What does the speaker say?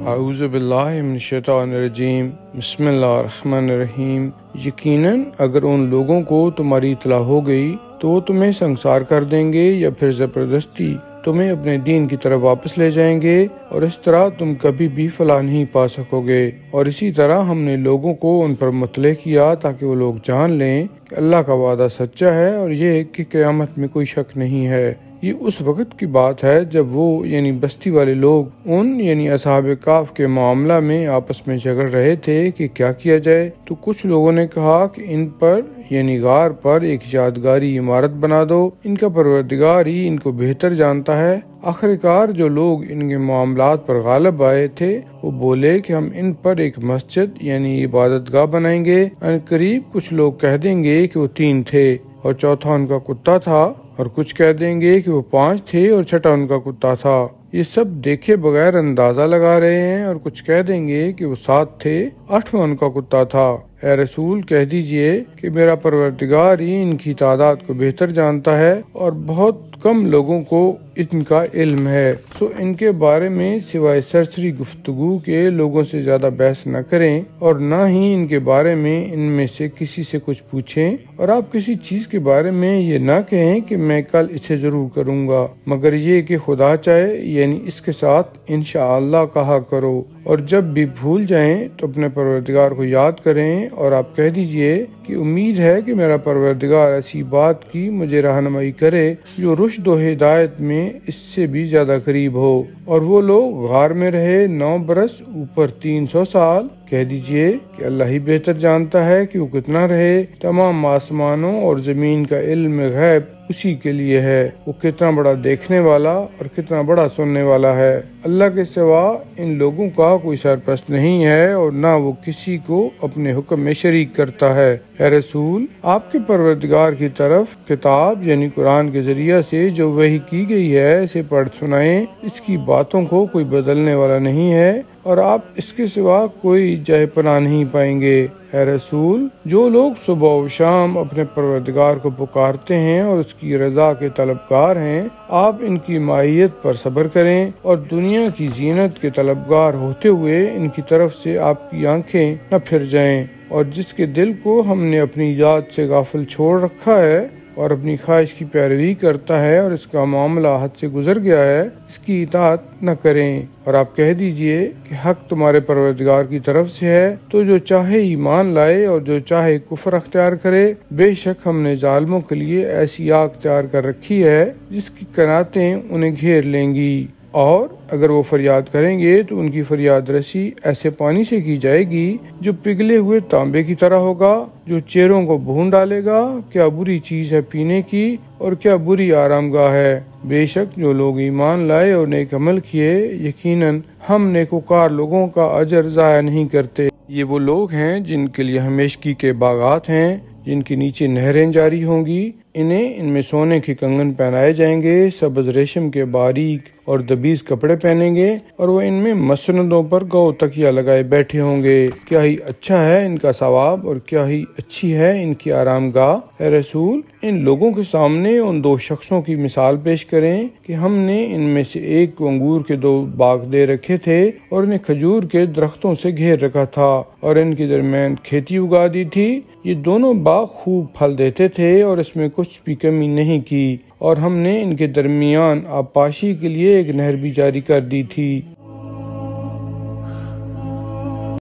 اعوذ باللہ من الشیطان الرجیم بسم اللہ الرحمن الرحیم۔ یقیناً اگر ان لوگوں کو تمہاری اطلاع ہو گئی تو وہ تمہیں سنگسار کر دیں گے یا پھر زبردستی تمہیں اپنے دین کی طرف واپس لے جائیں گے، اور اس طرح تم کبھی بھی فلاح نہیں پا سکو گے۔ اور اسی طرح ہم نے لوگوں کو ان پر مطلع کیا تاکہ وہ لوگ جان لیں کہ اللہ کا وعدہ سچا ہے اور یہ کہ قیامت میں کوئی شک نہیں ہے۔ یہ اس وقت کی بات ہے جب وہ یعنی بستی والے لوگ ان اصحاب کہف کے معاملہ میں آپس میں جھگڑ رہے تھے کہ کیا کیا جائے، تو کچھ لوگوں نے کہا کہ ان پر غار پر ایک یادگاری عمارت بنا دو، ان کا پروردگار ہی ان کو بہتر جانتا ہے۔ آخرکار جو لوگ ان کے معاملات پر غالب آئے تھے وہ بولے کہ ہم ان پر ایک مسجد عبادت گاہ بنائیں گے۔ ان قریب کچھ لوگ کہہ دیں گے کہ وہ 3 تھے اور چوتھا ان کا کتا تھا، اور کچھ کہہ دیں گے کہ وہ 5 تھے اور چھٹا ان کا کتا تھا۔ یہ سب دیکھے بغیر اندازہ لگا رہے ہیں، اور کچھ کہہ دیں گے کہ وہ 7 تھے، 8واں ان کا کتا تھا۔ اے رسول کہہ دیجئے کہ میرا پروردگار ہی ان کی تعداد کو بہتر جانتا ہے، اور بہت کم لوگوں کو ان کا علم ہے، سو ان کے بارے میں سوائے سرسری گفتگو کے لوگوں سے زیادہ بحث نہ کریں، اور نہ ہی ان کے بارے میں ان میں سے کسی سے کچھ پوچھیں، اور آپ کسی چیز کے بارے میں یہ نہ کہیں کہ میں کل اسے ضرور کروں گا، مگر یہ کہ خدا چاہے، اس کے ساتھ انشاءاللہ کہا کرو۔ اور جب بھی بھول جائیں تو اپنے پروردگار کو یاد کریں، اور آپ کہہ دیجئے کہ امید ہے کہ میرا پروردگار ایسی بات کی مجھے رہنمائی کرے جو رشد و ہدایت میں اس سے بھی زیادہ قریب ہو۔ اور وہ لوگ غار میں رہے 9 برس، اوپر 300 سال۔ کہہ دیجئے کہ اللہ ہی بہتر جانتا ہے کہ وہ کتنا رہے۔ تمام آسمانوں اور زمین کا علم غیب اسی کے لیے ہے، وہ کتنا بڑا دیکھنے والا اور کتنا بڑا سننے والا ہے۔ اللہ کے سوا ان لوگوں کا کوئی سرپرست نہیں ہے، اور نہ وہ کسی کو اپنے حکم میں شریک کرتا ہے۔ اے رسول، آپ کے پروردگار کی طرف کتاب قرآن کے ذریعہ سے جو وحی کی گئی ہے اسے پڑھ سنائیں، اس کی باتوں کو کوئی بدلنے والا نہیں ہے، اور آپ اس کے سوا کوئی جائے پناہ نہیں پائیں گے۔ اے رسول، جو لوگ صبح و شام اپنے پروردگار کو پکارتے ہیں اور اس کی رضا کے طلبگار ہیں، آپ ان کی معیت پر صبر کریں، اور دنیا کی زینت کے طلبگار ہوتے ہوئے ان کی طرف سے آپ کی آنکھیں نہ پھر جائیں۔ اور جس کے دل کو ہم نے اپنی ذات سے غافل چھوڑ رکھا ہے اور اپنی خواہش کی پیروی کرتا ہے، اور اس کا معاملہ حد سے گزر گیا ہے، اس کی اطاعت نہ کریں۔ اور آپ کہہ دیجئے کہ حق تمہارے پروردگار کی طرف سے ہے، تو جو چاہے ایمان لائے اور جو چاہے کفر اختیار کرے۔ بے شک ہم نے ظالموں کے لیے ایسی آگ تیار کر رکھی ہے جس کی کناتیں انہیں گھیر لیں گی، اور اگر وہ فریاد کریں گے تو ان کی فریاد رسی ایسے پانی سے کی جائے گی جو پگھلے ہوئے تانبے کی طرح ہوگا، جو چہروں کو بھون ڈالے گا۔ کیا بری چیز ہے پینے کی، اور کیا بری آرام گاہ ہے۔ بے شک جو لوگ ایمان لائے اور نیک عمل کیے، یقیناً ہم نیکوکار لوگوں کا اجر ضائع نہیں کرتے۔ یہ وہ لوگ ہیں جن کے لیے ہمیشگی کے باغات ہیں، جن کے نیچے نہریں جاری ہوں گی۔ انہیں ان میں سونے کے کنگن پہنائے جائیں گے، سبز ریشم کے باریک اور دبیز کپڑے پہنیں گے، اور وہ ان میں مسندوں پر گو تکیہ لگائے بیٹھے ہوں گے۔ کیا ہی اچھا ہے ان کا ثواب، اور کیا ہی اچھی ہے ان کی آرام گاہ۔ اے رسول، ان لوگوں کے سامنے ان 2 شخصوں کی مثال پیش کریں کہ ہم نے ان میں سے ایک کو انگور کے 2 باغ دے رکھے تھے، اور انہیں کھجور کے درختوں سے گھیر رکھا تھا، اور ان کے درمیان کھیتی اگا دی تھی۔ یہ دونوں باغ خوب پھل دیتے تھے، اور اس میں کچھ بھی کمی نہیں کی، اور ہم نے ان کے درمیان آبپاشی کے لیے ایک نہر بھی جاری کر دی تھی۔